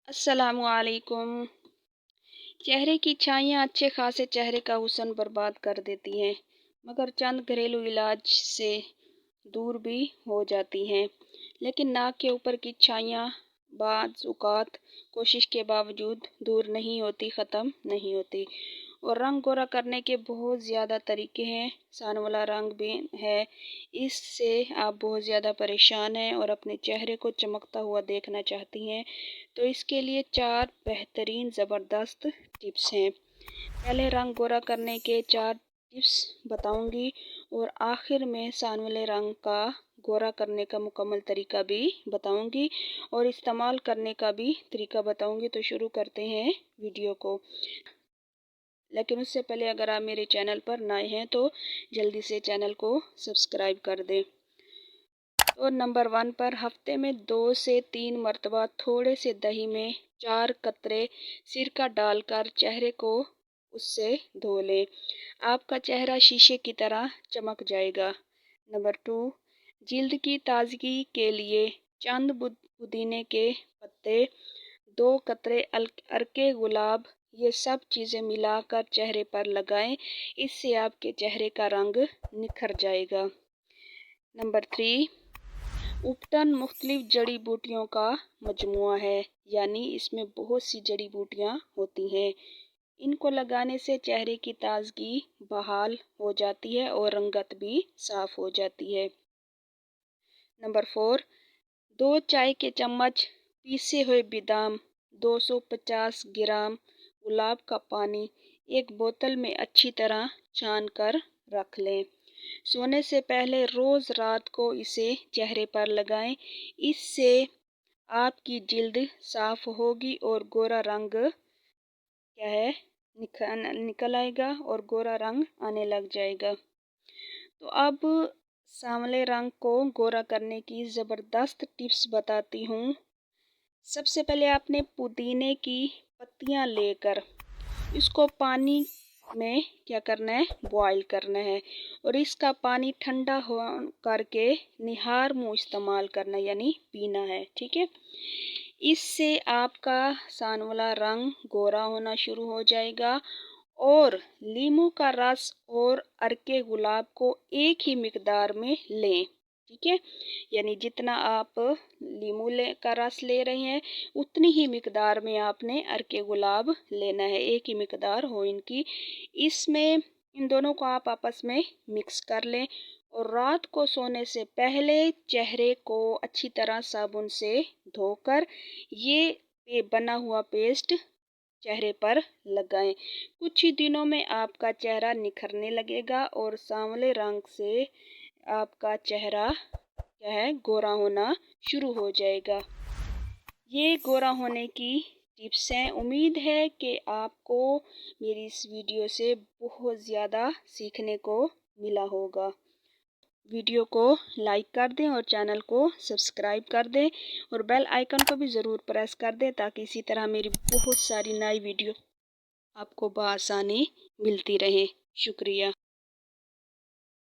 अस्सलामुअलैकुम। चेहरे की छाइयाँ अच्छे खासे चेहरे का हुस्न बर्बाद कर देती हैं, मगर चंद घरेलू इलाज से दूर भी हो जाती हैं। लेकिन नाक के ऊपर की छाइयाँ बाज़ औक़ात कोशिश के बावजूद दूर नहीं होती, ख़त्म नहीं होती। और रंग गोरा करने के बहुत ज़्यादा तरीके हैं। सान वाला रंग भी है, इससे आप बहुत ज़्यादा परेशान हैं और अपने चेहरे को चमकता हुआ देखना चाहती हैं, तो इसके लिए 4 बेहतरीन ज़बरदस्त टिप्स हैं। पहले रंग गोरा करने के 4 टिप्स बताऊंगी और आखिर में सान वाले रंग का गोरा करने का मुकम्मल तरीका भी बताऊंगी और इस्तेमाल करने का भी तरीका बताऊंगी। तो शुरू करते हैं वीडियो को। लेकिन उससे पहले अगर आप मेरे चैनल पर नए हैं तो जल्दी से चैनल को सब्सक्राइब कर दें। तो नंबर 1 पर हफ्ते में 2 से 3 मरतबा थोड़े से दही में 4 कतरे सिरका डालकर चेहरे को उससे धो लें। आपका चेहरा शीशे की तरह चमक जाएगा। नंबर 2, जिल्द की ताजगी के लिए चंद पुदीने के पत्ते, 2 कतरे अर्के गुलाब, ये सब चीज़ें मिलाकर चेहरे पर लगाएं। इससे आपके चेहरे का रंग निखर जाएगा। नंबर 3, उपटन मुख्तलिफ जड़ी बूटियों का मजमुआ है, यानी इसमें बहुत सी जड़ी बूटियाँ होती हैं। इनको लगाने से चेहरे की ताजगी बहाल हो जाती है और रंगत भी साफ हो जाती है। नंबर 4, 2 चाय के चम्मच पीसे हुए बादाम, 250 ग्राम गुलाब का पानी एक बोतल में अच्छी तरह छान कर रख लें। सोने से पहले रोज़ रात को इसे चेहरे पर लगाएं। इससे आपकी जिल्द साफ होगी और गोरा रंग निकल आएगा और गोरा रंग आने लग जाएगा। तो अब सांवले रंग को गोरा करने की ज़बरदस्त टिप्स बताती हूँ। सबसे पहले आपने पुदीने की पत्तियाँ लेकर इसको पानी में क्या करना है, बॉईल करना है और इसका पानी ठंडा हो करके निहार मुँह इस्तेमाल करना, यानी पीना है। ठीक है, इससे आपका सान वाला रंग गोरा होना शुरू हो जाएगा। और लीमू का रस और अर्के गुलाब को एक ही मिकदार में लें। ठीक है, यानी जितना आप लीमू का रस ले रहे हैं उतनी ही मिकदार में आपने अर्के गुलाब लेना है, एक ही मिकदार हो इनकी। इसमें इन दोनों को आप आपस में मिक्स कर लें और रात को सोने से पहले चेहरे को अच्छी तरह साबुन से धोकर ये बना हुआ पेस्ट चेहरे पर लगाएं। कुछ ही दिनों में आपका चेहरा निखरने लगेगा और सांवले रंग से आपका चेहरा क्या है, गोरा होना शुरू हो जाएगा। ये गोरा होने की टिप्स हैं। उम्मीद है कि आपको मेरी इस वीडियो से बहुत ज़्यादा सीखने को मिला होगा। वीडियो को लाइक कर दें और चैनल को सब्सक्राइब कर दें और बेल आइकन को भी ज़रूर प्रेस कर दें ताकि इसी तरह मेरी बहुत सारी नई वीडियो आपको बआसानी मिलती रहे। शुक्रिया।